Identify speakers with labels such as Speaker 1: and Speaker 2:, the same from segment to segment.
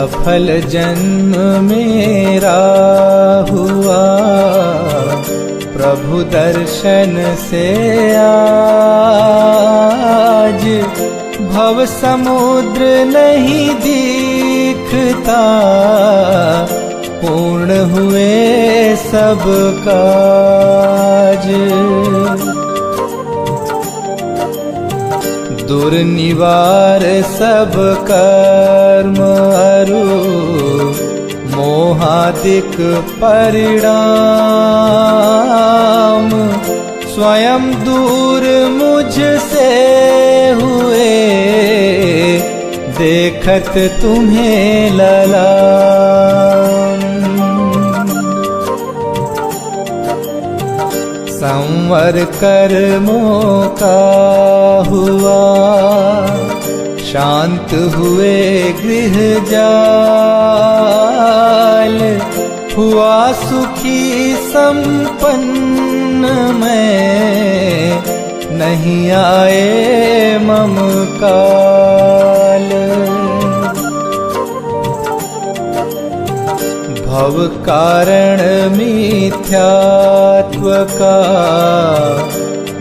Speaker 1: सफल जन्म मेरा हुआ, प्रभु दर्शन से आज भव समुद्र नहीं दिखता, पूर्ण हुए सब काज। दुर्निवार सब कर्म अरु, मोहादिक परिणाम, स्वयं दूर मुझसे हुए, देखत तुम्हें ललाम। संवर कर्मों का हुआ, शांत हुए गृह जाल, हुआ सुखी संपन्न मैं, नहीं आए मम काल। भव कारण मिथ्यात्व का,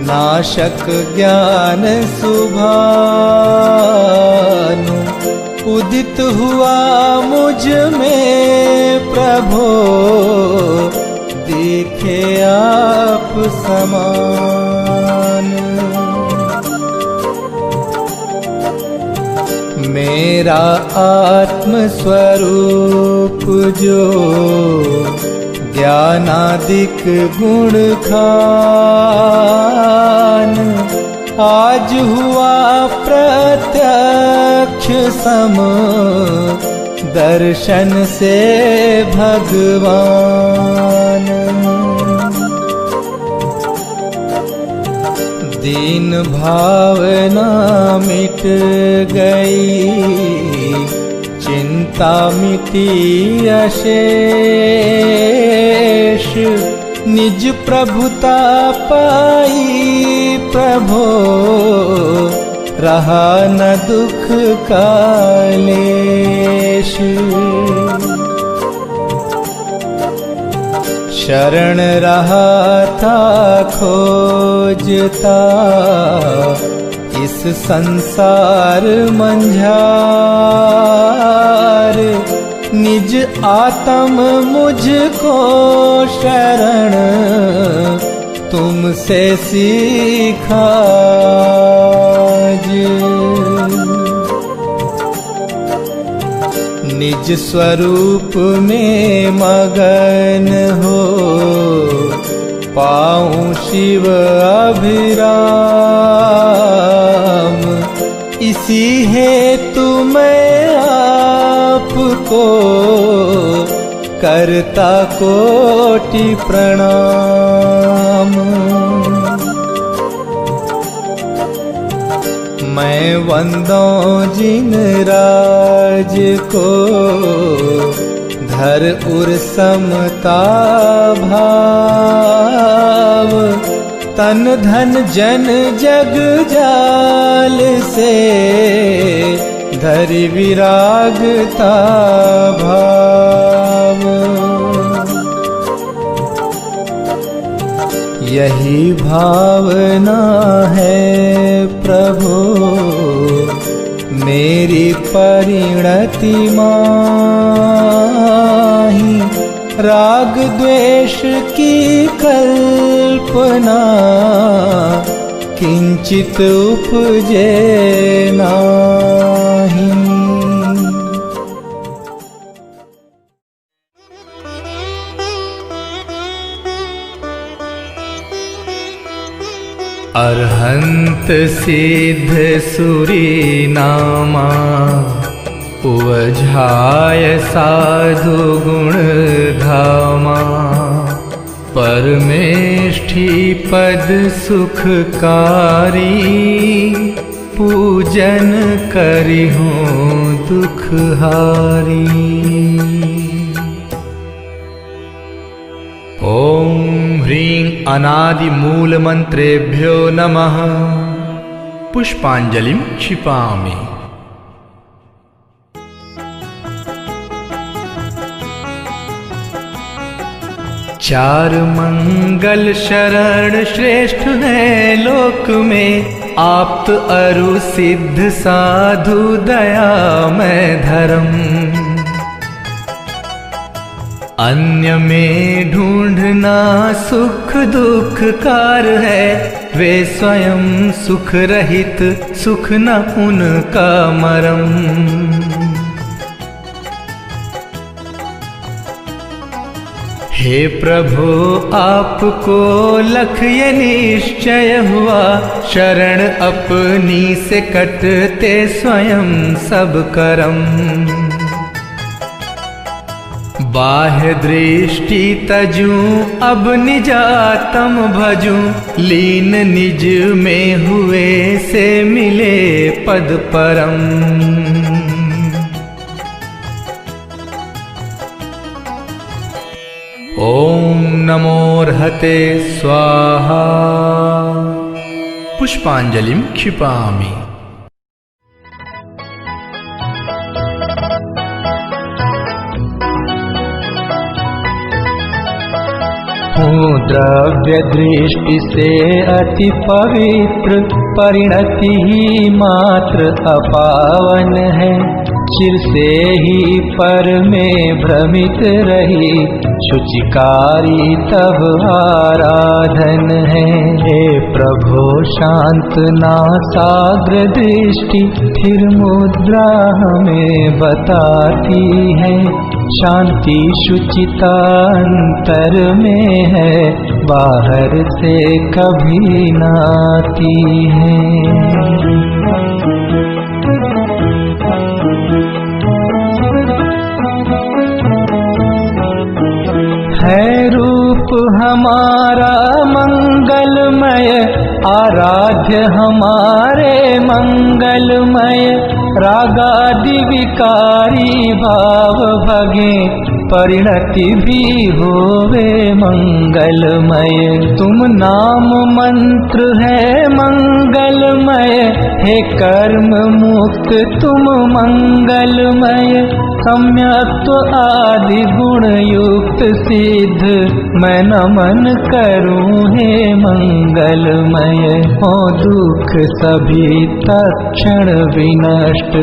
Speaker 1: नाशक ज्ञान सुभानु, उदित हुआ मुझ में प्रभो, दिखे आप समान। मेरा आत्म स्वरूप जो, ज्ञानादिक गुण खान, आज हुआ प्रत्यक्ष सम, दर्शन से भगवान। दीन भावना मिट गई, चिंता मिटी अशेष, निज प्रभुता पाई प्रभो, रहा न दुख कालेश। शरण रहा था खोजता, इस संसार मंझार, निज आत्म मुझको शरण, तुमसे सीखा निज स्वरूप में मगन हो, पाऊं शिव अभिराम, इसी हेतु मैं आपको करता कोटि प्रणाम। मैं वंदों जिन राज को, धर उर समता भाव, तन धन जन जग जाल से, धरि विरागता भाव। यही भावना है प्रभु मेरी परिणति माही, राग द्वेष की कल्पना किंचित उपजे नाही। अरहंत सिद्ध सुरी नामा, उवझाय साधु गुण धामा, परमेष्ठी पद सुखकारी, पूजन करिहूँ दुखहारी। ओम ह्रीं अनादि मूल मंत्रेभ्यो नमः। पुष्पांजलिं क्षिपामि। चार मंगल शरण श्रेष्ठ है लोक में, आप्त अरु सिद्ध साधु दयामय धर्म। अन्य में ढूंढना सुख दुख कार है, वे स्वयं सुख रहित सुख न उनका मरम। हे प्रभु आपको लख ये निश्चय हुआ, शरण अपनी से कटते स्वयं सब करम। बाह्य दृष्टि तजूं अब निजातम भजूं, लीन निज में हुए से मिले पद परम। ओम नमोर्हते स्वाहा। पुष्पांजलिं क्षिपामि। हूँ द्रव्य दृष्टि से अति पवित्र, परिणति ही मात्र अपावन है। चिर से ही पर में भ्रमित रही, शुचिकारी तब आराधन है। हे प्रभो शांत नासाग्र दृष्टि, स्थिर मुद्रा हमें बताती है। शांति शुचिता अंतर में है, बाहर से कभी नाती है। है रूप हमारा मंगलमय, आराध्य हमारे मंगलमय। रागादि विकारी भाव भगे, परिणति भी होवे मंगलमय। तुम नाम मंत्र है मंगलमय, हे कर्म मुक्त तुम मंगलमय। सम्यक्त्व आदि गुण युक्त सिद्ध, मैं नमन करूं हे मंगलमय। हो दुख सभी तत्क्षण विनष्ट,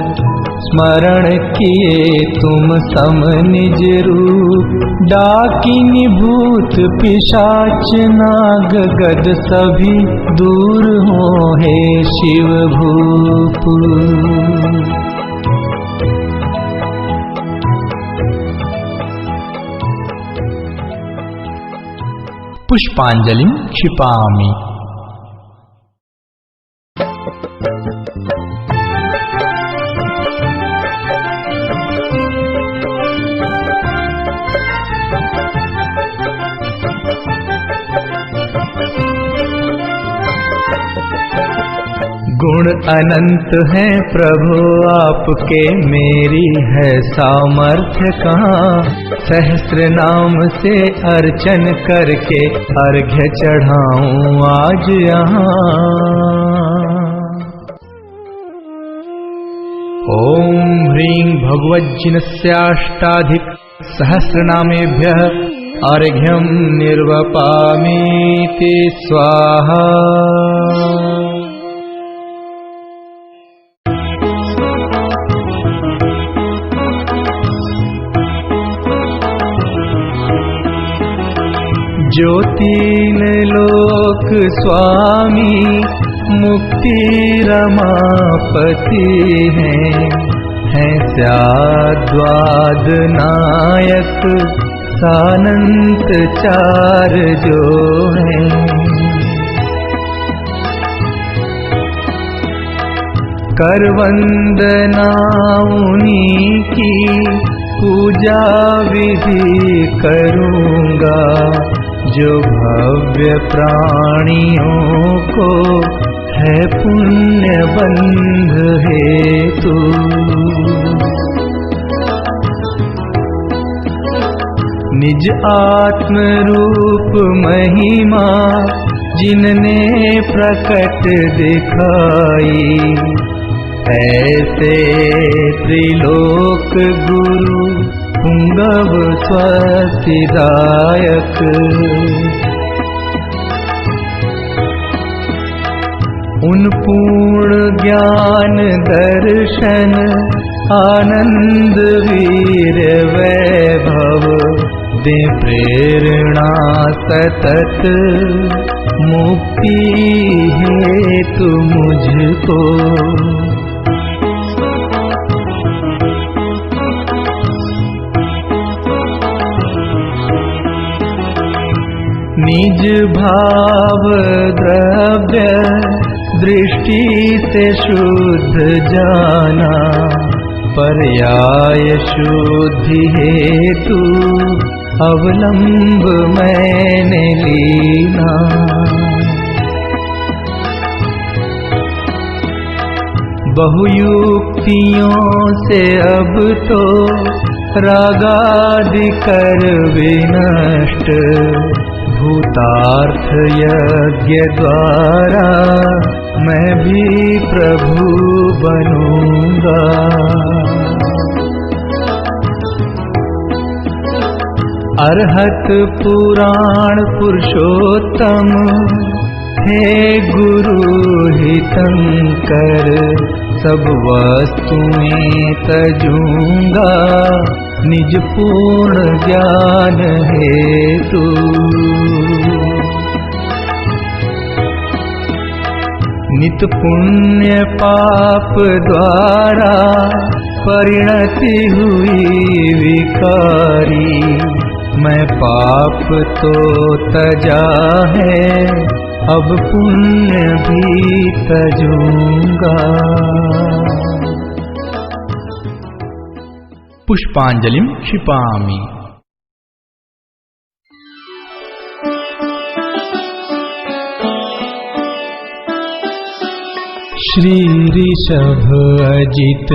Speaker 1: स्मरण किए तुम सम निज रूप। डाकिनी भूत पिशाच नाग गद सभी, दूर हो हे शिव भूप। पुष्पांजलिं क्षिपामि। गुण अनंत है प्रभु आपके, मेरी है सामर्थ्य कहाँ। सहस्र नाम से अर्चन करके अर्घ्य चढ़ाऊं आज यहाँ। ओम ह्रीं भगवज्जिनस्याष्टाधिक सहस्रनामेभ्यः अर्घ्यं निर्वपामीति स्वाहा। जो तीन लोक स्वामी मुक्ति रमापति हैं स्याद्वाद नायक सानंत चार जो हैं। कर वंदना उन्हीं की पूजा विधि करूँगा, जो भव्य प्राणियों को है पुण्य बंध हेतु। निज आत्म रूप महिमा जिनने प्रकट दिखाई, ऐसे त्रिलोक गुरु पुंगव स्वस्तिदायक। उन पूर्ण ज्ञान दर्शन आनंद वीर वैभव दे प्रेरणा सतत मुक्ति हेतु मुझको। निज भाव द्रव्य दृष्टि से शुद्ध जाना पर्याय शुद्धि हेतु अवलंब मैंने लीना। बहुयुक्तियों से अब तो रागादि कर विनष्ट भूतार्थ यज्ञ द्वारा मैं भी प्रभु बनूंगा। अरहत पुराण पुरुषोत्तम हे गुरु हितंकर सब वस्तुएं तजूंगा निज पूर्ण ज्ञान हेतु। नित पुण्य पाप द्वारा परिणति हुई विकारी मैं पाप तो तजा है अब पुण्य भी तजूंगा।
Speaker 2: पुष्पांजलिं क्षिपामि।
Speaker 1: श्री ऋषभ अजित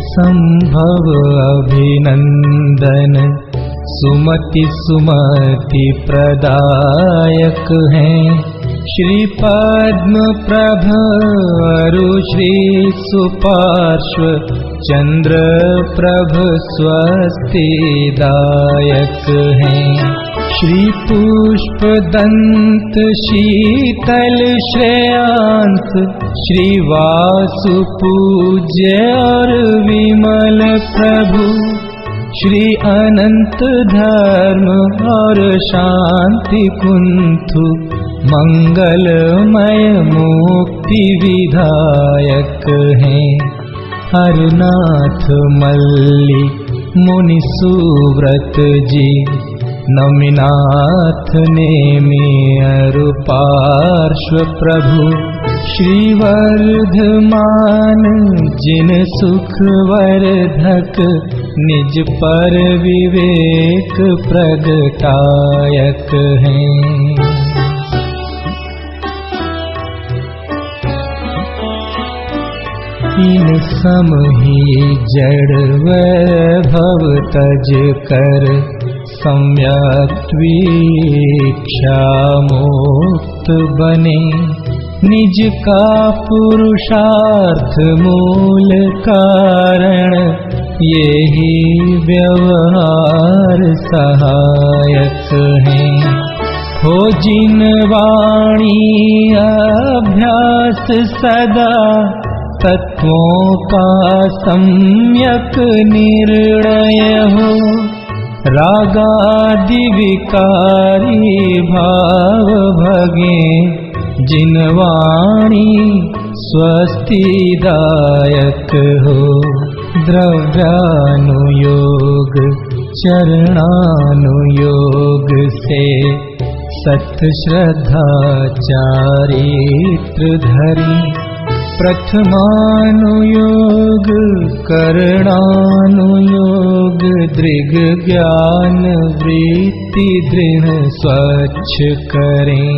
Speaker 1: संभव अभिनंदन सुमति सुमति प्रदायक हैं। श्री पद्म प्रभ अरु श्री सुपार्श्व चंद्र प्रभ स्वस्तिदायक हैं। श्री पुष्प दंत शीतल श्रेयांस श्री वासु पूज्य और विमल प्रभु श्री अनंत धर्म और शांति कुंथु मंगलमय मुक्ति विधायक हैं। हरनाथ मल्ली मुनि सुव्रत जी नमिनाथ नेमि अरु पार्श्व प्रभु श्री वर्धमान जिन सुख वर्धक निज पर विवेक प्रगटायक हैं। इन सम ही जड़ वैभव तज कर सम्यक वीक्षा मुक्त बने निज का पुरुषार्थ मूल कारण यही व्यवहार सहायक हैं। हो जिन वाणी अभ्यास सदा तत्वों का सम्यक निर्णय हो रागादि विकारी भाव भगे जिन वाणी स्वस्तिदायक हो। द्रव्यानुयोग चरणानुयोग से सत श्रद्धा चारित्र धरी प्रथमानुयोग करणानुयोग दृग ज्ञान वृत्ति दृढ़ स्वच्छ करें।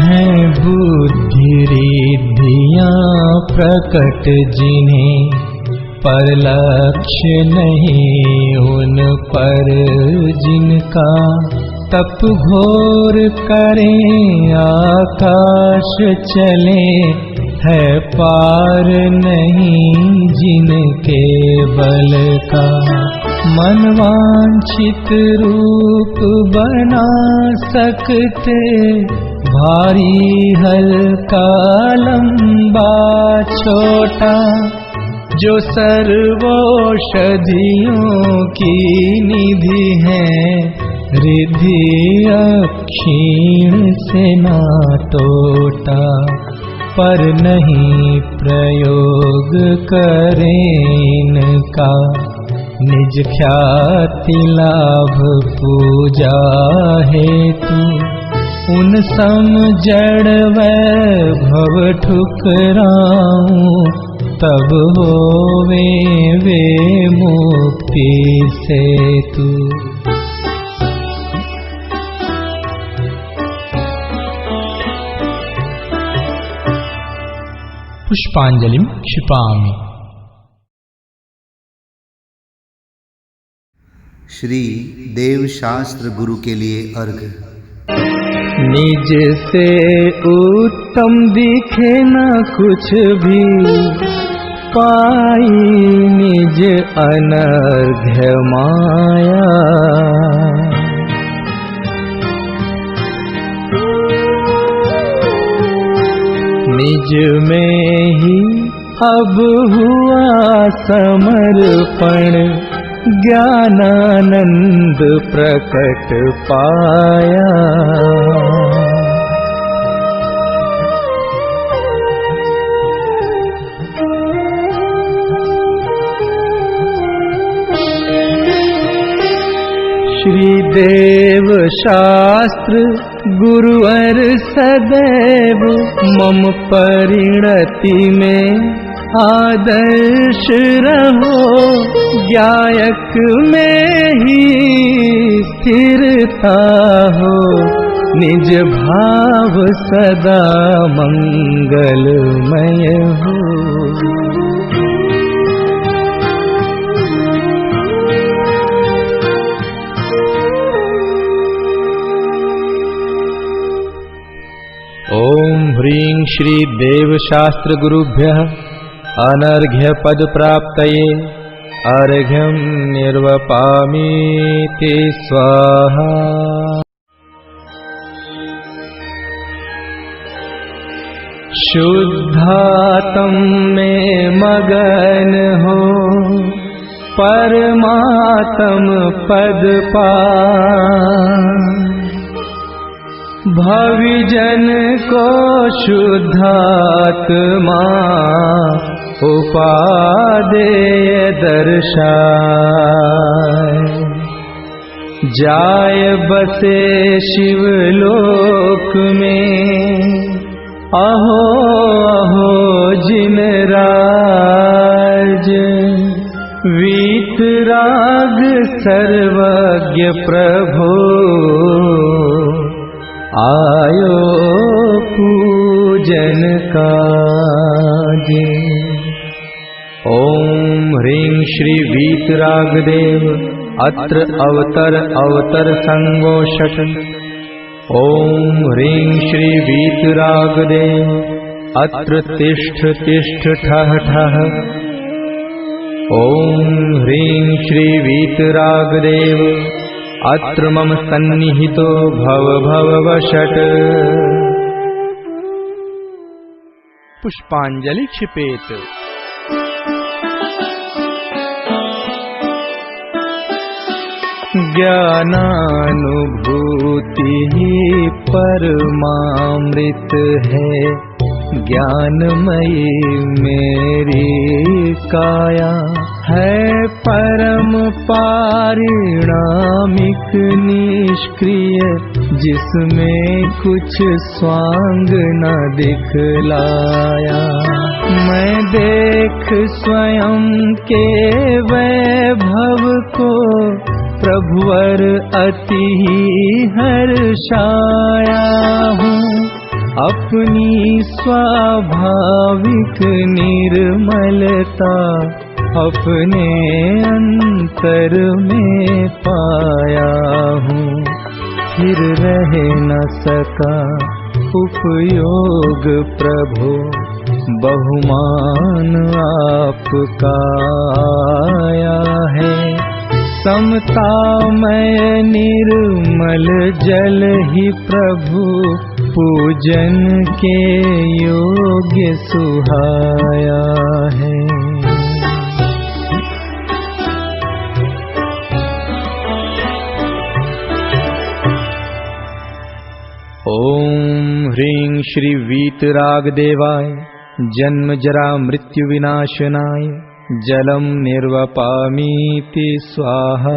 Speaker 1: हैं बुद्धि रिद्धियां प्रकट जिन्हें पर लक्ष्य नहीं उन पर जिनका तप घोर करें आकाश चले है पार नहीं जिनके बल का। मनवांछित रूप बना सकते, भारी हल्का लंबा छोटा। जो सर्वौषधियों की निधि है, रिद्धि अक्षीण से ना टोटा। पर नहीं प्रयोग करें इनका, निज ख्याति लाभ पूजा हेतु। उन सम जड़ वैभव ठुकराऊं, तब होवे वे मुक्ति सेतु।
Speaker 2: पुष्पांजलिं क्षिपामि।
Speaker 3: श्री देवशास्त्र गुरु के लिए अर्घ।
Speaker 1: निज से उत्तम दिखे न कुछ भी, पाई निज अनर्घ्य माया। निज में ही अब हुआ समर्पण, ज्ञानानंद प्रकट पाया। श्री देव शास्त्र गुरुवर सदैव, मम परिणति में आदर्श रहो। गायक में ही स्थिरता हो, निज भाव सदा मंगलमय हो। ओम ह्रीं श्री देवशास्त्र गुरुभ्यः अनर्घ्य पद प्राप्तये अर्घ्यं निर्वपामीति स्वाहा। शुद्धात्म में मगन हो, परमात्म पद पाए। भविजन को शुद्धात्मा उपादेय दर्शाए। जाय बसे शिवलोक में, अहो अहो जिन राज। वीतराग सर्वज्ञ प्रभो, आयो पूजन काजे। ओम ह्रीं श्री वीतरागदेव अत्र अवतर संगो षट्। ओम ह्रीं श्री वीतरागदेव अत्र तिष्ठ ठः ठः। ओम ह्रीं श्री वीतरागदेव अत्र मम सन्निहितो भव वषट्।
Speaker 2: पुष्पांजलि क्षिपेत।
Speaker 1: ज्ञानानुभूति ही परमामृत है, ज्ञानमयी मेरी काया। है परम पारिणामिक निष्क्रिय, जिसमें कुछ स्वांग न दिखलाया। मैं देख स्वयं के वैभव को, प्रभुवर अति हर्षाया हूँ। अपनी स्वाभाविक निर्मलता अपने अंतर में पाया हूँ। फिर रह न सका उपयोग प्रभु, बहुमान आपका आया है। समतामय निर्मल जल ही प्रभु पूजन के योग्य सुहाया है। ओम ह्रीं श्री वीतरागदेवाय जन्म जरा मृत्यु विनाशनाय जलम निर्वपामीति स्वाहा।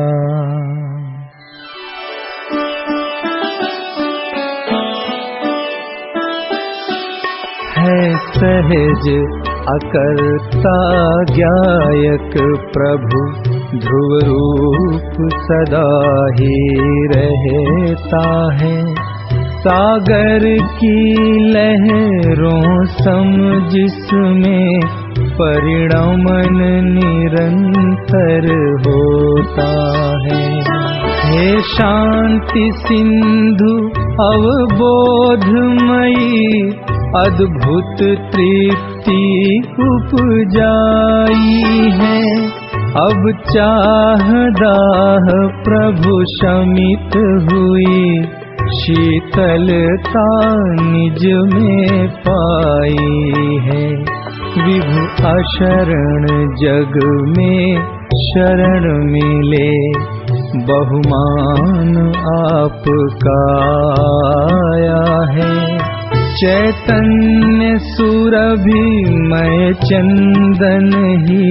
Speaker 1: है सहज अकर्ता ज्ञायक प्रभु ध्रुव रूप सदा ही रहता है। सागर की लहरों सम जिसमें परिणमन निरंतर होता है। हे शांति सिंधु अवबोधमयी अद्भुत तृप्ति उपजाई है। अब चाह दाह प्रभु शमित हुई शीतलता निज में पाई है। विभु अशरण जग में शरण मिले बहुमान आपका आया है। चैतन्य सुरभिमय चंदन ही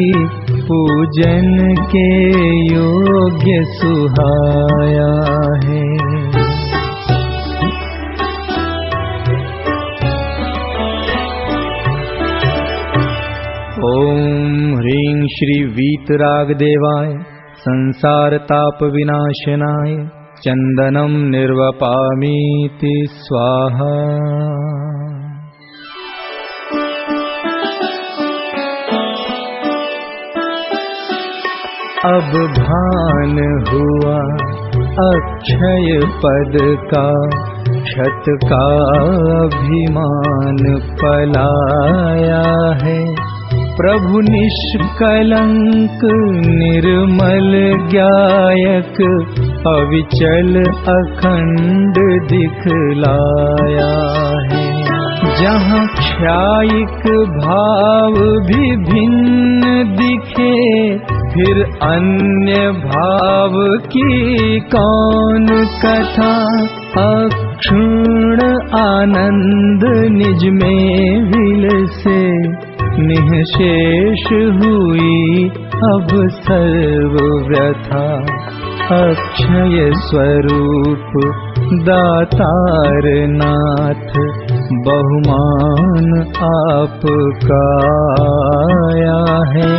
Speaker 1: पूजन के योग्य सुहाया है। ओम ह्रीं श्री वीतरागदेवाय संसार ताप विनाशनाय चंदनम निर्वपामीति स्वाहा। अब भान हुआ अक्षय पद का क्षत का अभिमान पलाया है। प्रभु निष्कलंक निर्मल ज्ञायक अविचल अखंड दिखलाया है। जहाँ क्षायिक भाव भी भिन्न दिखे फिर अन्य भाव की कौन कथा। अक्षुण आनंद निज में विलसे निःशेष हुई अब सर्व व्यथा। अक्षय स्वरूप दातार नाथ बहुमान आपका आया है।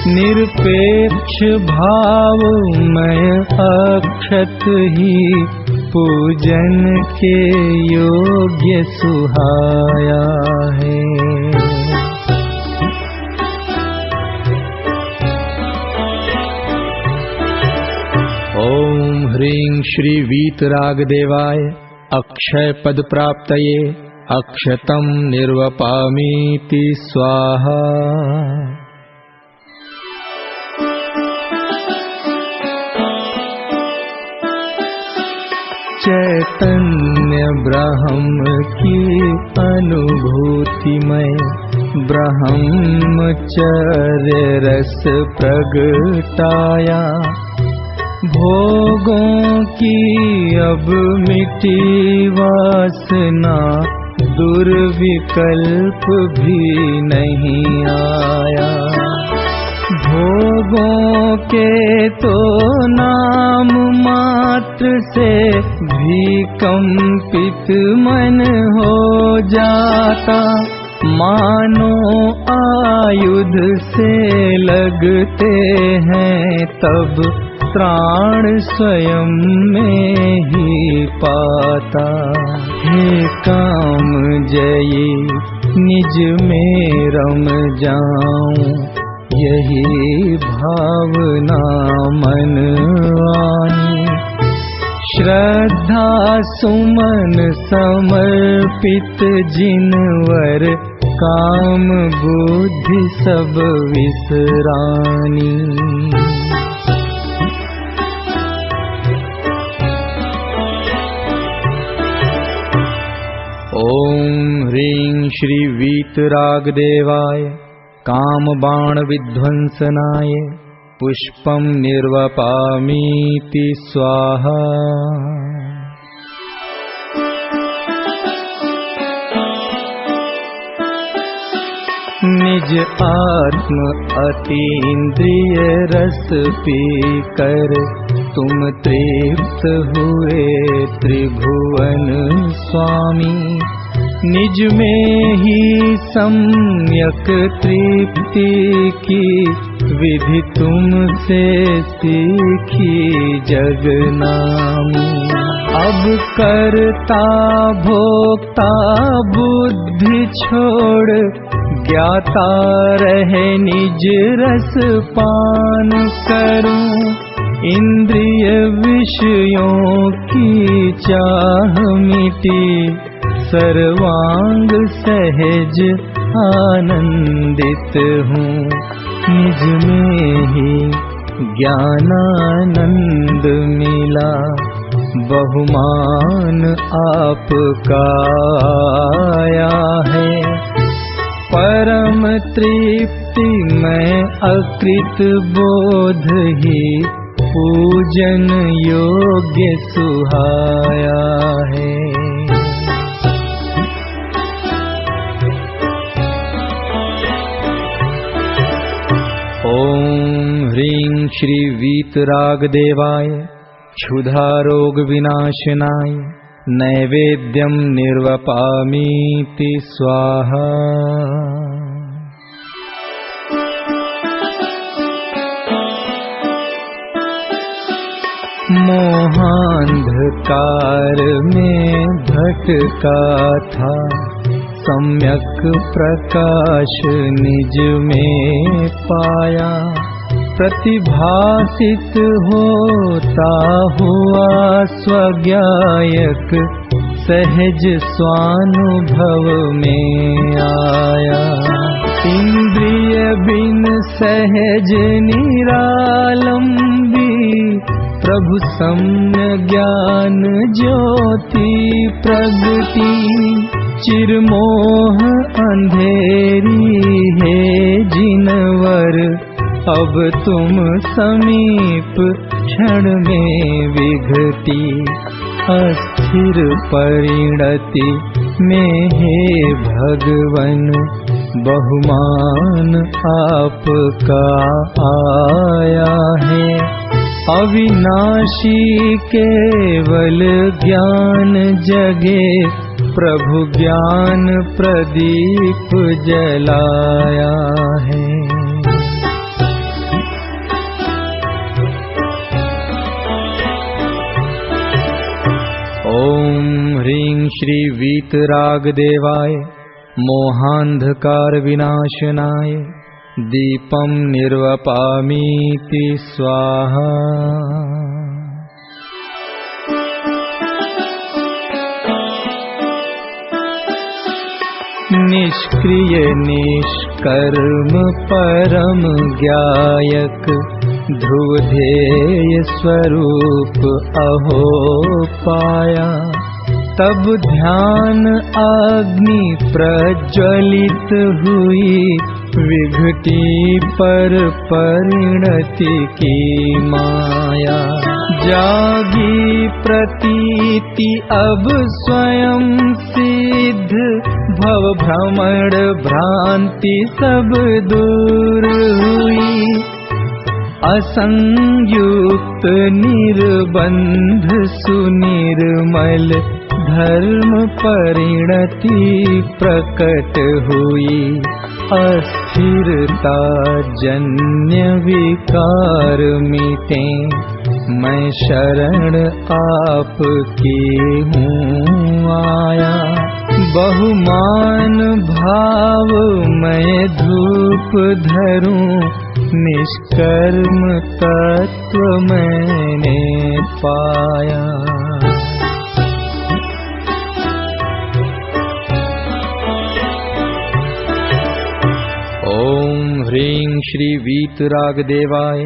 Speaker 1: निरपेक्ष भावमय अक्षत ही पूजन के योग्य सुहाया है। ओम ह्रीं श्री वीतरागदेवाय अक्षय पद प्राप्तये अक्षतम निर्वपामीति स्वाहा। चैतन्य ब्रह्म की अनुभूति में ब्रह्मचर्य रस प्रगटाया। भोगों की अब मिटी वासना दुर्विकल्प भी नहीं आया। भोगों के तो नाम मात्र से भी कंपित मन हो जाता। मानो आयुध से लगते हैं तब प्राण स्वयं में ही पाता। हे काम जयी निज में रम जाऊं यही भावना मन आनी। श्रद्धा सुमन समर्पित जिनवर काम बुद्धि सब विसरानी। ओम ह्रीं श्री वीतरागदेवाय कामबाण विध्वंसनाय पुष्पं निर्वपामीति स्वाहा। निज आत्म अतीन्द्रिय रस पीकर तुम तृप्त हुए त्रिभुवन स्वामी। निज में ही सम्यक तृप्ति की विधि तुमसे सीखी जगनामी। अब करता भोक्ता बुद्धि छोड़ ज्ञाता रहे निज रस पान करूं। इंद्रिय विषयों की चाह मिटी सर्वांग सहज आनंदित हूँ। निज में ही ज्ञानानंद मिला बहुमान आपका आया है। परम तृप्ति में अकृत बोध ही पूजन योग्य सुहाया है। ओम ह्रीं श्री वीतरागदेवाय क्षुधा रोग विनाशनाय नैवेद्यं निर्वपामीति स्वाहा। मोहांधकार में भटका था सम्यक प्रकाश निज में पाया। प्रतिभासित होता हुआ स्वज्ञायक सहज स्वानुभव में आया। इंद्रिय बिन सहज निरालंबी प्रभु सम्य ज्ञान ज्योति प्रगति। चिरमोह अंधेरी है जिनवर अब तुम समीप क्षण में विघटी। अस्थिर परिणति में हे भगवन बहुमान आपका आया है। अविनाशी केवल ज्ञान जगे प्रभु ज्ञान प्रदीप जलाया है। ओम ह्रीं श्री वीतरागदेवाय मोहांधकार विनाशनाय दीपं निर्वपामीति स्वाहा। निष्क्रिय निष्कर्म परम ज्ञायक ध्रुवधेय स्वरूप अहो पाया। तब ध्यान अग्नि प्रज्वलित हुई विघटी पर परिणति की माया। जागी प्रतीति अब स्वयं सिद्ध भव भ्रमण भ्रांति सब दूर हुई। असंयुक्त निर्बंध सुनिर्मल धर्म परिणति प्रकट हुई। अस्थिरता जन्य विकार मिटे मैं शरण आपकी हूँ आया। बहुमान भाव मैं धूप धरूं निष्कर्म तत्व मैंने पाया। श्री वीतरागदेवाय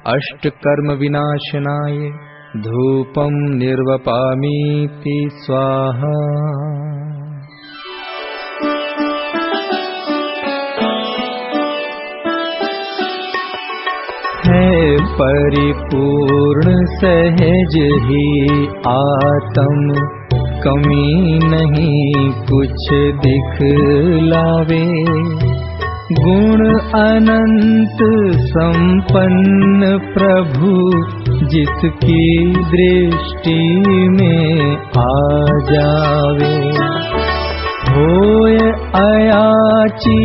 Speaker 1: अष्टकर्म विनाशनाय धूपं निर्वपामीति स्वाहा। है परिपूर्ण सहज ही आत्म, कमी नहीं कुछ दिखलावे। गुण अनंत संपन्न प्रभु, जिसकी दृष्टि में आ जावे। होय अयाची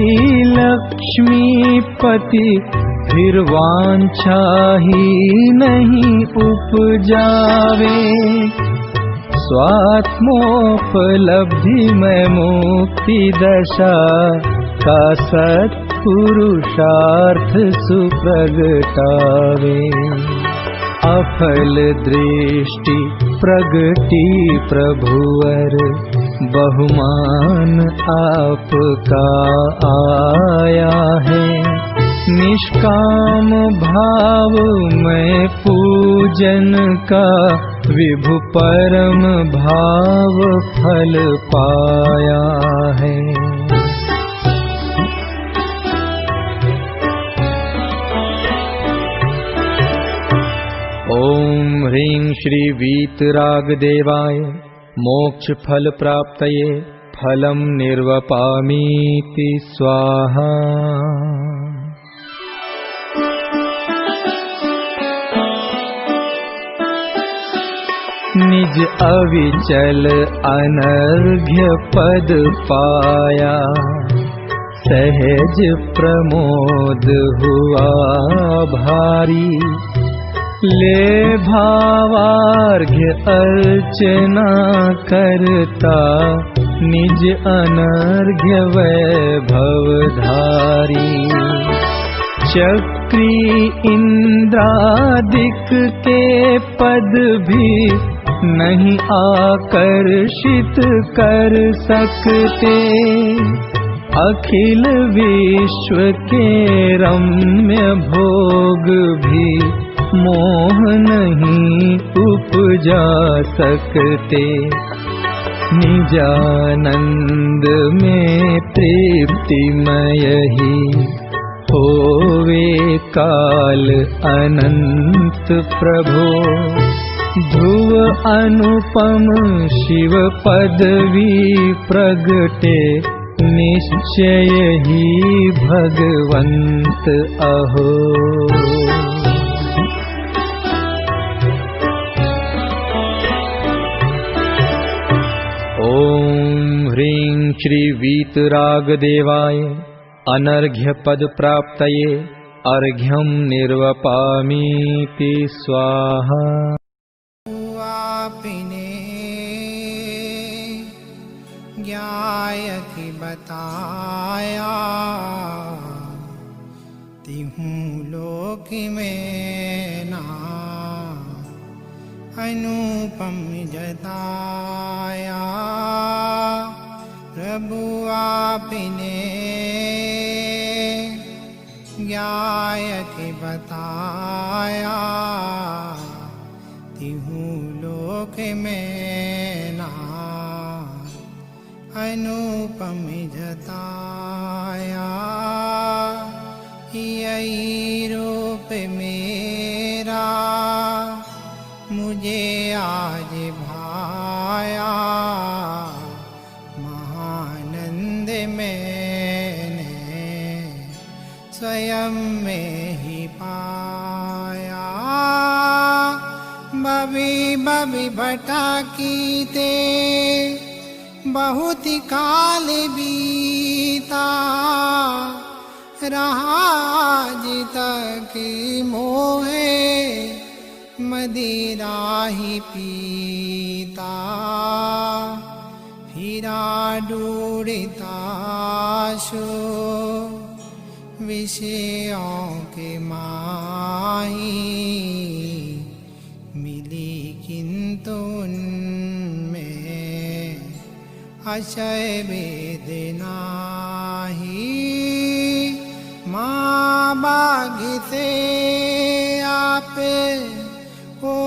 Speaker 1: लक्ष्मीपति, फिर वांछा ही नहीं उपजावे। स्वात्मोपलब्धि में मुक्ति दशा का सत्पुरुषार्थ सुप्रगटावे। अफल दृष्टि प्रगति प्रभुवर, बहुमान आपका आया है। निष्काम भाव में पूजन का, विभु परम भाव फल पाया है। ओम ह्रीं श्री वीतरागदेवाय मोक्ष फल प्राप्तये फलम निर्वपामीति स्वाहा। निज अविचल अनर्घ्य पद पाया, सहज प्रमोद हुआ भारी। ले भावार्घ्य अर्चना करता, निज अनर्घ्य वैभवधारी। चक्री इंद्रादिक के पद भी नहीं आकर्षित कर सकते। अखिल विश्व के रम्य भोग भी मोह नहीं उपजा सकते। निजानंद में तृप्तिमय ही होवे काल अनंत प्रभो। ध्रुव अनुपम शिव पदवी प्रगटे, निश्चय ही भगवंत अहो। ओम ह्रीं श्री वीतरागदेवाय अनर्घ्य पद प्राप्तये अर्घ्यं निर्वपामीति स्वाहा।
Speaker 4: आपने ज्ञायति बताया, तिहूं लोक में ना अनुपम जताया। प्रभु आपने ज्ञायति बताया, तिहूं लोक में ना अनुपम जताया। यही रूप मेरा मुझे आज भाया। महानंद मैंने स्वयं में ही पाया। बबी बबी भटकी ते बहुत काल बीता। रहा जित की मोहे मदिरा ही पीता। फिरा ढूंढता शो विषयों के माही। मिली किंतु उनमें आशय वेदना ही। माँ बाग से आप को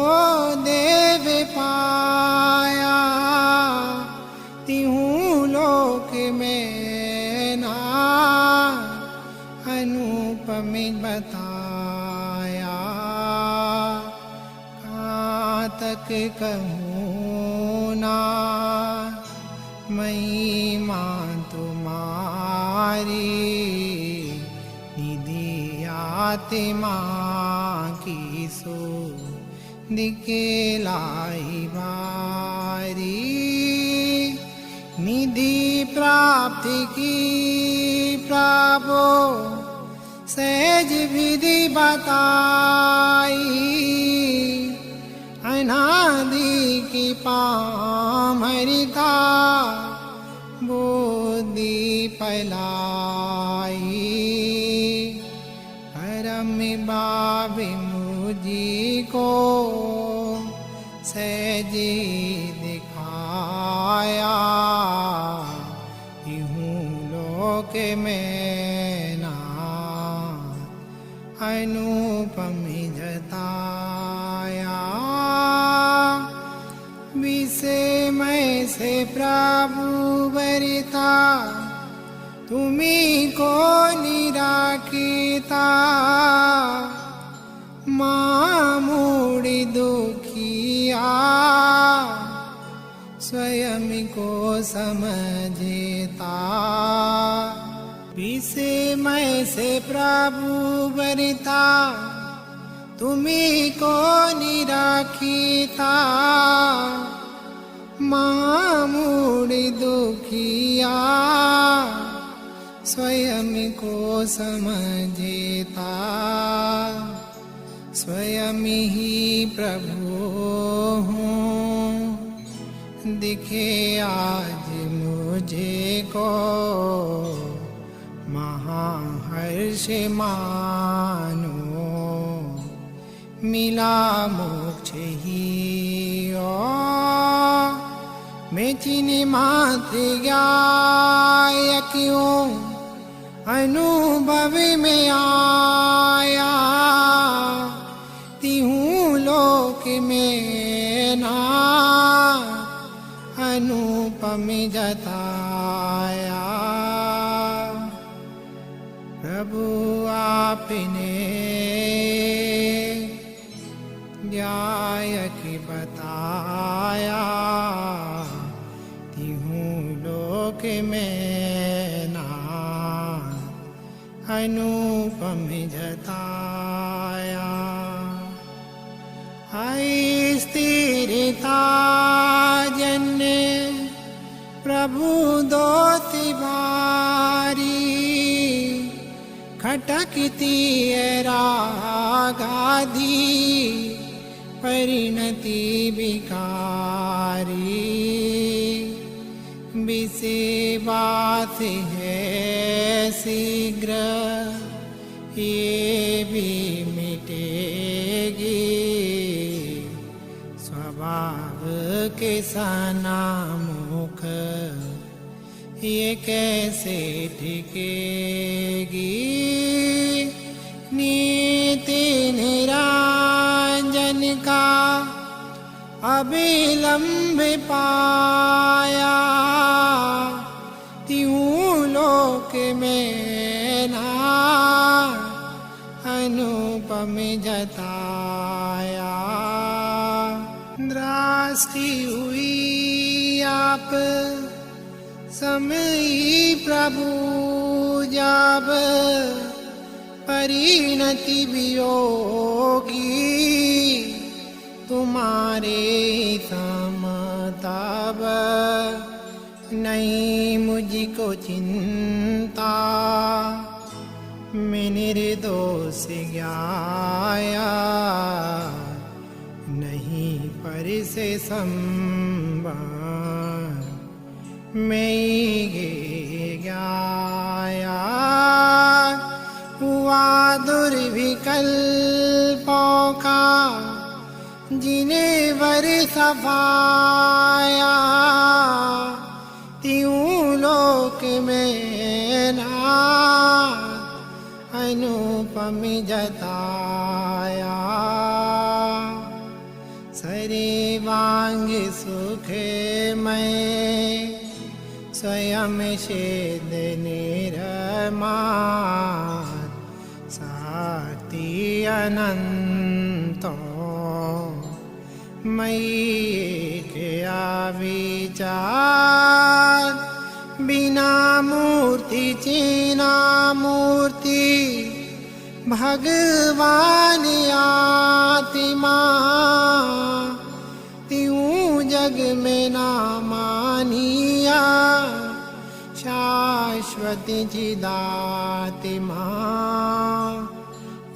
Speaker 4: देव पाया, तिहूँ लोक में ना अनुपम बताया। कहाँ तक कहूँ ना महिमा तुम्हारी, निधि आत्मा की सो दिखलाई बारी। निधि प्राप्ति की प्रभु सहज विधि बताई, अनादि की पामरिता बुद्धि पलाई। परम बाबे मुझी को सहजी दिखाया, यूं लोक में ना अनुपम जताया। विषय से प्रभु वरिता, तुम्ही को निराकिता। मामूढ़ी दुखिया स्वयं को समझता। विषय से प्रभु वरिता, तुम्ही को निराकिता। मामूढ़ी दुखिया स्वयं को समझता। स्वयं ही प्रभु हूँ, दिखे आज मुझे को। महाहर्ष मानो मिला मोक्ष ही। मैं चिन्ह मात्र ज्ञाय क्यों अनुभव में आया। तिहूँ लोक में ना अनुपम जताया। प्रभु आपने न्याय की बताया, तिहूँ लोक में ना अनुपम जताया। आई स्थिरता जन्य प्रभु दोति बारी। खटकती रागाधी परिणति विकारी। विषय बात है शीघ्र ये भी मिटेगी। स्वभाव के सनामुख ये कैसे टिकेगी। नीति निरंजन का अविलंब पाया। त्यों लोक में ना अनुपम जताया। दृष्टि हुई आप समय प्रभु जब परिणति भी होगी। तुम्हारे समतब नहीं मुझको चिंता। मैं निर्दोष गया नहीं पर से संबंध। मैं गया हुआ दुर्विकल्पों का जिन्हें वर सफाया। त्यों लोक में ना अनुपमिजताया सरीवांगी सुखे मैं स्वयं शेद निरमान साति अनंतो मयि क्या विचार बिना मूर्ति चीना मूर्ति भगवान आत्मा त्यों जग में ना मानिया शाश्वती चिदात्मा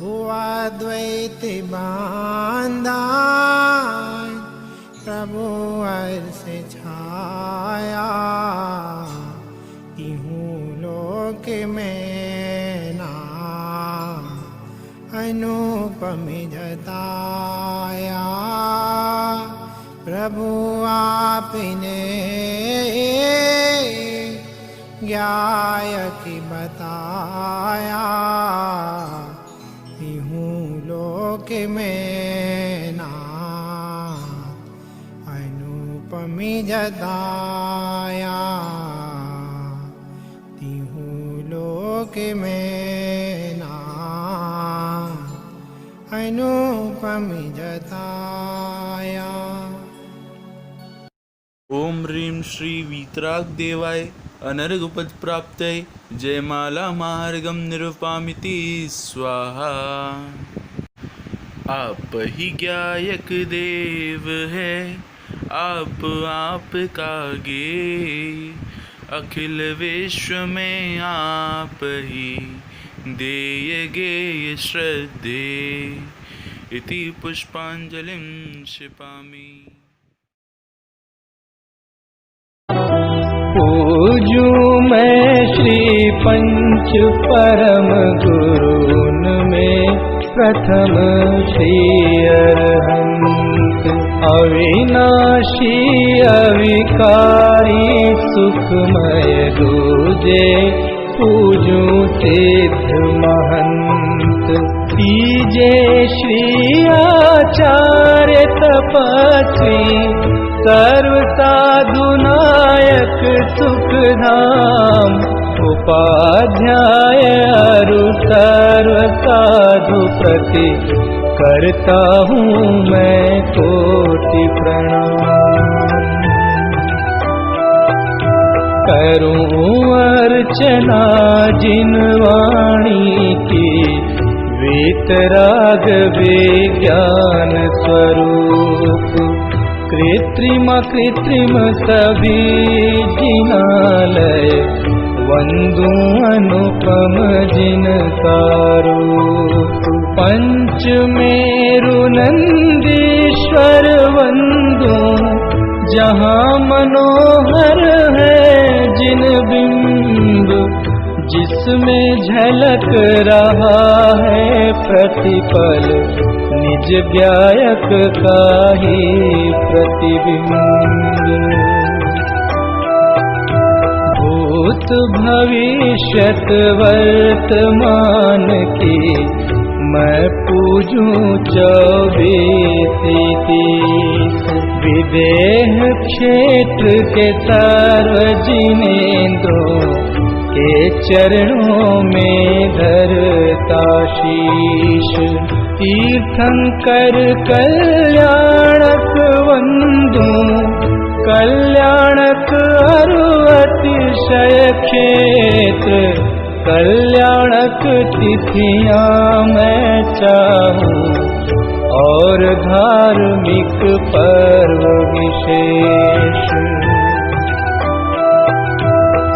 Speaker 4: हुआ द्वैत बांधा प्रभु अर्श छाया तिहूं लोक में ना अनुपम जताया प्रभु आपने ज्ञाय की बताया तिहूं लोक में ना अनुपमी जताया तिहूं लोक में ना अनुपमी जताया।
Speaker 5: ओम ह्रीं श्री वीतराग देवाय अनर्गपद प्राप्तये जयमाला मार्गम निरूपामिति स्वाहा। आप ही ज्ञायक देव है आप का गे अखिल विश्व में आप ही देय गेय श्रद्धे इति पुष्पांजलिं क्षिपामि।
Speaker 1: पूजू मैं श्री पंच परम गुरुन में प्रथम श्री अरहंत अविनाशी अविकारी सुखमय दूजे पूजू सिद्ध महंत तीजे श्री आचार्य तपस्वी सर्व साधु नायक सुखधाम उपाध्याय अरु सर्व साधु प्रति करता हूँ मैं कोटि प्रणाम। करूँ अर्चना जिन वाणी की वीतराग विज्ञान स्वरूप कृत्रिम कृत्रिम सभी जिनालय वंदू अनुपम जिनकारूप पंच मेरु नंदीश्वर वंदू जहाँ मनोहर है जिन बिंब जिसमें झलक रहा है प्रतिपल निज गायक का ही प्रतिबिंब। भूत भविष्यत वर्तमान की मैं पूजूं 24-30 विदेह क्षेत्र के सर्व जिनेंद्रों के चरणों में धरता शीश तीर्थंकर कल्याणक वंदू कल्याणक अरु अतिशय क्षेत्र कल्याणक तिथियां मैं चाहूं और धार्मिक पर्व विशेष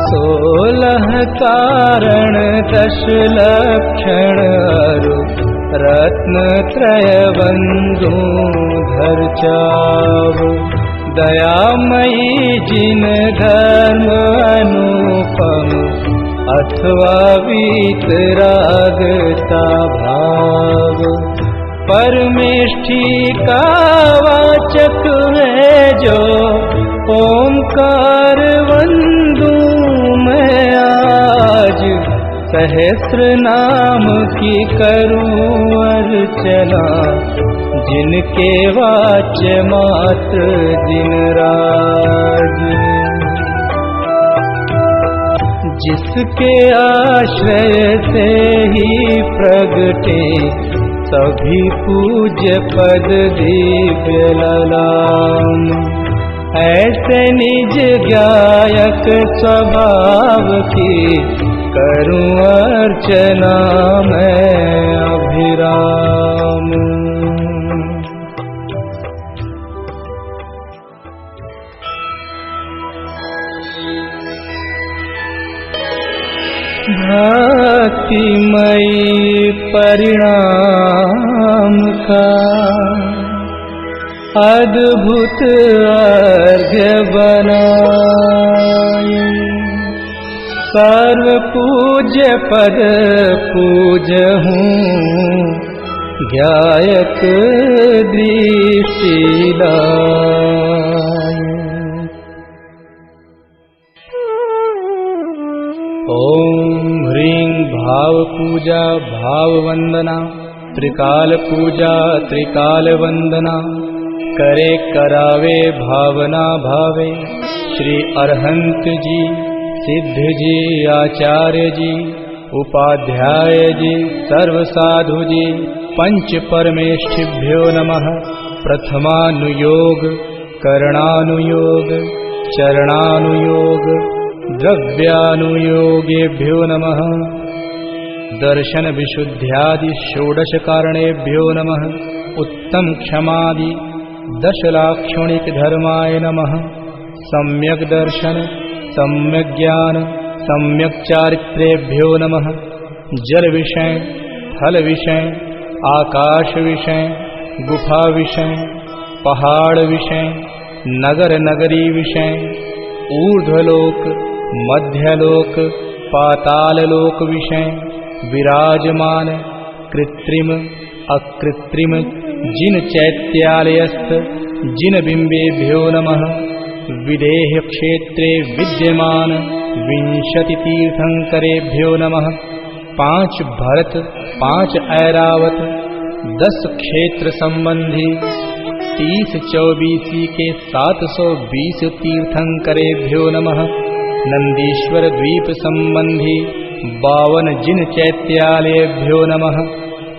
Speaker 1: 16 कारण 10 लक्षण अरु रत्नत्रय बंधु धर चाव दयामयी जिन धर्म अनुपम अथवा वीतरागता भाव परमेष्ठी का वाचक है जो ओंकार वंदू मैं आज सहस्र नाम की करूं अर्चना, जिनके वाच्य मात्र जिन राज। जिसके आश्रय से ही प्रगटे सभी पूज्य पद दिव्य ललाम। ऐसे निज गायक स्वभाव की करूं अर्चना मैं अभिराम। भक्तिमयी परिणाम का अद्भुत अर्घ्य बनाए। सर्व पूज्य पद पूजहूँ, गायक दृष्टि लाए। ओम ह्रीं भाव पूजा भाव वंदना, त्रिकाल पूजा त्रिकाल वंदना। करे करावे भावना भावे, श्री अरहंत जी सिद्ध जी आचार्य जी उपाध्याय जी सर्व साधु जी। पंच परमेष्ठिभ्यो नमः। प्रथमानुयोग करणानुयोग चरणानुयोग द्रव्यानुयोगेभ्यो नमः। दर्शन विशुद्ध्यादि षोडश कारणेभ्यो नमः। उत्तम क्षमादि दशलाक्षणिक धर्माय नमः। सम्यक दर्शन सम्यक ज्ञान सम्यक चारित्रेभ्यो नमः। जल विषय थल विषय आकाश विषय गुफा विषय पहाड़ विषय नगर नगरी विषय ऊर्ध्वलोक मध्यलोक पाताल लोक विषय विराजमान कृत्रिम अकृत्रिम जिन चैत्यालयस्थ जिन बिंबेभ्यो नमः। विदेह क्षेत्रे विद्यमान 20 तीर्थंकरेभ्यो नमः। 5 भरत 5 ऐरावत 10 क्षेत्र संबंधी 30-24 के 720 तीर्थंकरेभ्यो नमः। नंदीश्वर द्वीप संबंधी 52 जिन चैत्यालयेभ्यो नमः।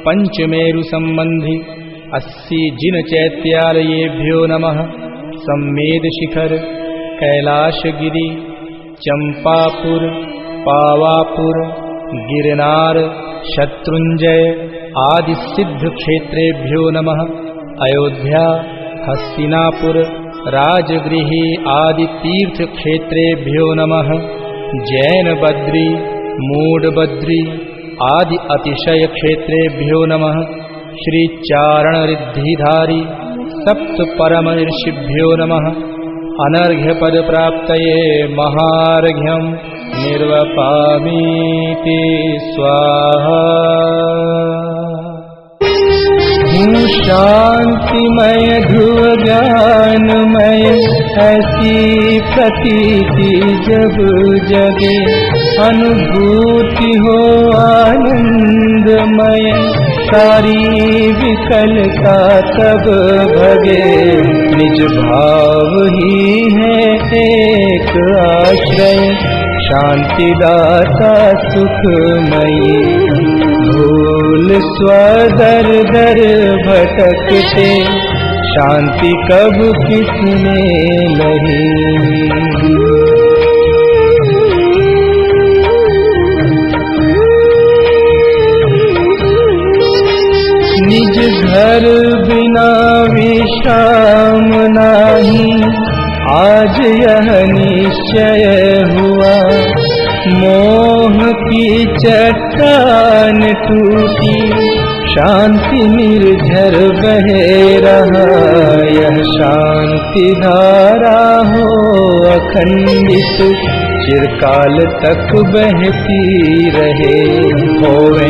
Speaker 1: पंचमेरु संबंधी 80 जिन चैत्यालयेभ्यो नमः। सम्मेद शिखर कैलाशगिरी चंपापुर पावापुर गिरनार शत्रुंजय आदि सिद्ध क्षेत्रेभ्यो नमः। अयोध्या हस्तिनापुर राजगृही आदि तीर्थ क्षेत्रेभ्यो नमः। जैन बद्री मूड बद्री आदि अतिशय क्षेत्रेभ्यो नमः। श्री चारण रिद्धिधारी सप्त परम ऋषिभ्यो नमः। अनर्घ्य पद प्राप्तये महार्घ्यं निर्वपामीति स्वाहा। हूँ शांतिमय ध्रुव ज्ञानमय ऐसी प्रतीति जब जगे। अनुभूति हो आनंदमय सारी विकलता तब भगे। निज भाव ही है एक आश्रय शांतिदाता सुखमयी। भूल स्वदर दर भटकते शांति कब किसने लही। निज घर बिना विश्राम नाही आज यह निश्चय हुआ। मोह की चट्टान टूटी शांति निर्झर बहे रहा। यह शांति धारा हो अखंडित चिरकाल तक बहती रहे। होवे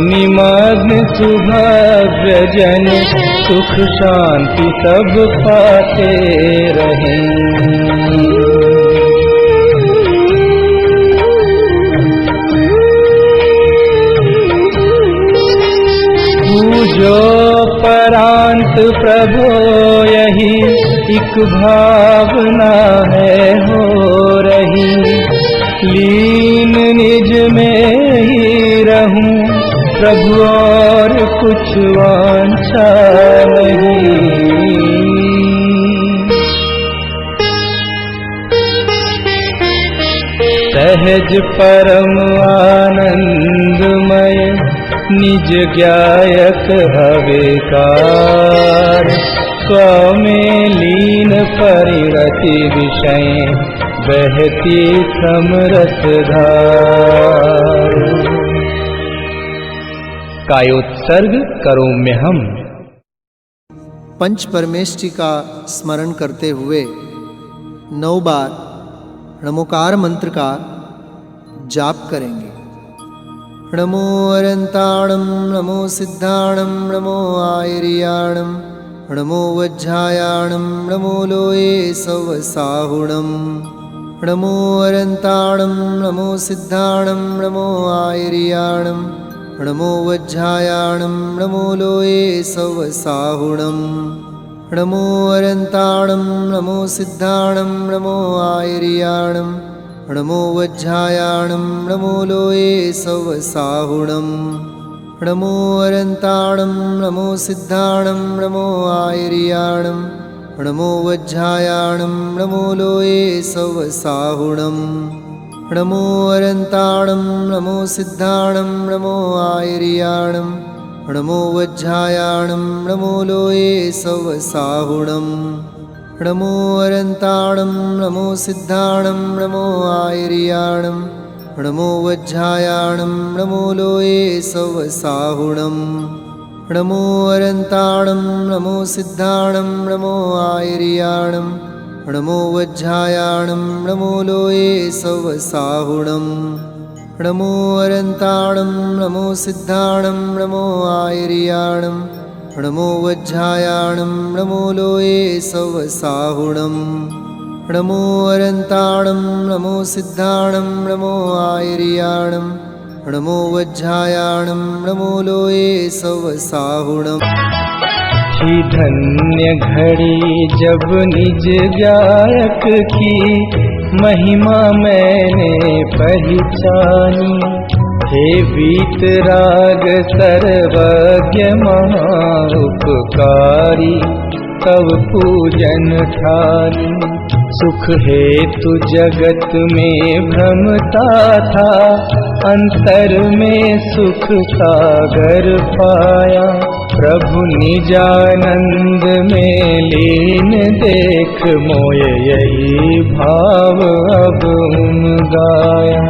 Speaker 1: निमग्न सुभव्य जन सुख शांति सब पाते रहे। एक भावना है हो रही, लीन निज में ही रहूं प्रभु और कुछ वांछा नहीं। सहज परम आनंदमय निज गायक हवेकार, स्वमें लीन परिणति विषय बहती समरस धार। कायोत्सर्ग करोम्य हम।
Speaker 6: पंच परमेष्टि का स्मरण करते हुए 9 बार नमोकार मंत्र का जाप करेंगे। नमो अरंताणं नमो सिद्धाणं नमो आयर्याणं नमो वज्रायाणं नमो लोये सवसाहुणं। नमो अरंताणं नमो सिद्धाणं नमो आयर्याणं नमो वज्रायाणं नमो लोये सवसाहुणं। नमो अरंताणं नमो सिद्धाणं नमो आयर्याणं नमो वज्रायाणं नमो लोये सवसाहुणं। नमो अरंताणं नमो सिद्धाणं नमो आयर्याणं नमो वज्रायाणं नमो लोये सवसाहुणं। नमो अरंताणं नमो सिद्धाणं नमो आयर्याणं नमो वज्रायाणं नमो लोये सवसाहुणं। नमो अरंताणं नमो सिद्धाणं नमो आयर्याणं नमो वज्रायाणं नमो लोये सवसाहुणं। नमो अरंताणं नमो सिद्धाणं नमो आयर्याणं नमो वज्रायाणं नमो लोये सवसाहुणं। नमो अरंताणं नमो सिद्धाणं नमो आयर्याणं नमो वज्रायाणं नमो लोये सवसाहुणं। नमो अरंताणं नमो सिद्धाणं नमो आयर्याणं नमो वज्रायाणं नमो लोये सवसाहुणं।
Speaker 1: ही धन्य घड़ी जब निज गायक की महिमा मैंने पहचानी, हे वीतराग सर्वज्ञ महाउपकारी तव पूजन ठानी। सुख हेतु जगत में भ्रमता था, अंतर में सुख सागर पाया। प्रभु निजानंद में लीन देख मोय यही भाव अब गाया।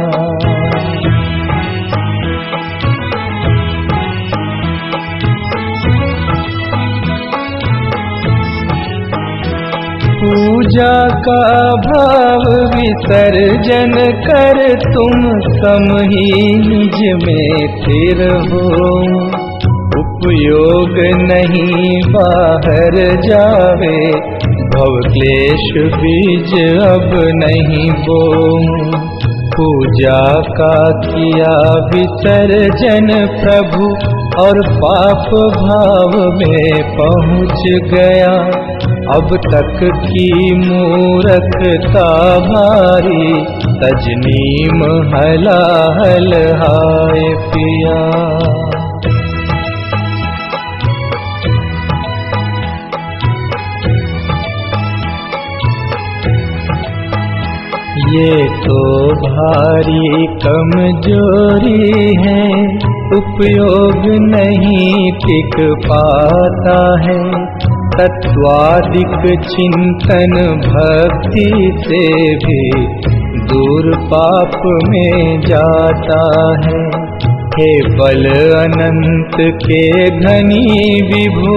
Speaker 1: पूजा का भाव विसर्जन कर तुम सम ही निज में स्थिर हो। उपयोग नहीं बाहर जावे, भव क्लेश बीज अब नहीं बो। पूजा का किया विसर्जन प्रभु और पाप भाव में पहुँच गया। अब तक की मूर्खता भारी, तजनीम हलाहल हाय पिया। ये तो भारी कमजोरी है, उपयोग नहीं टिक पाता है। तत्वादिक चिंतन भक्ति से भी दूर पाप में जाता है। हे बल अनंत के धनी विभु,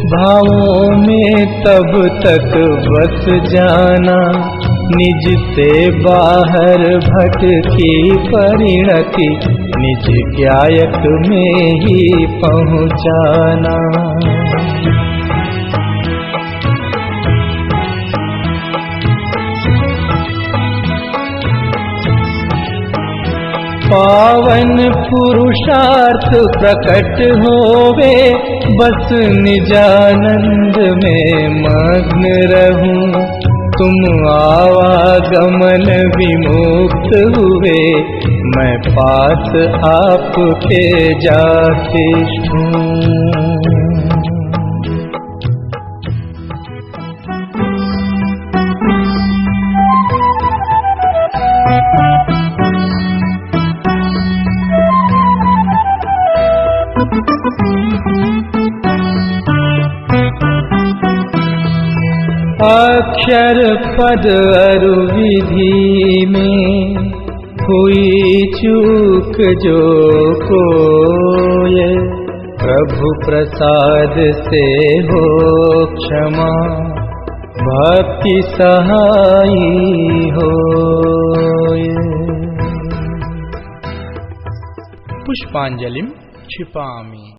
Speaker 1: भावों में तब तक बस जाना। निज से बाहर भटकी परिणति, निज गायक में ही पहुँचाना। पावन पुरुषार्थ प्रकट होवे, बस निजानंद में मग्न रहूं। तुम आवागमन विमुक्त हुए, मैं पास आपके जाके छूं। अक्षर पद अरु विधि में हुई चूक जो कोय, प्रभु प्रसाद से हो क्षमा, भक्ति सहाई होय।
Speaker 2: पुष्पांजलिं क्षिपामि।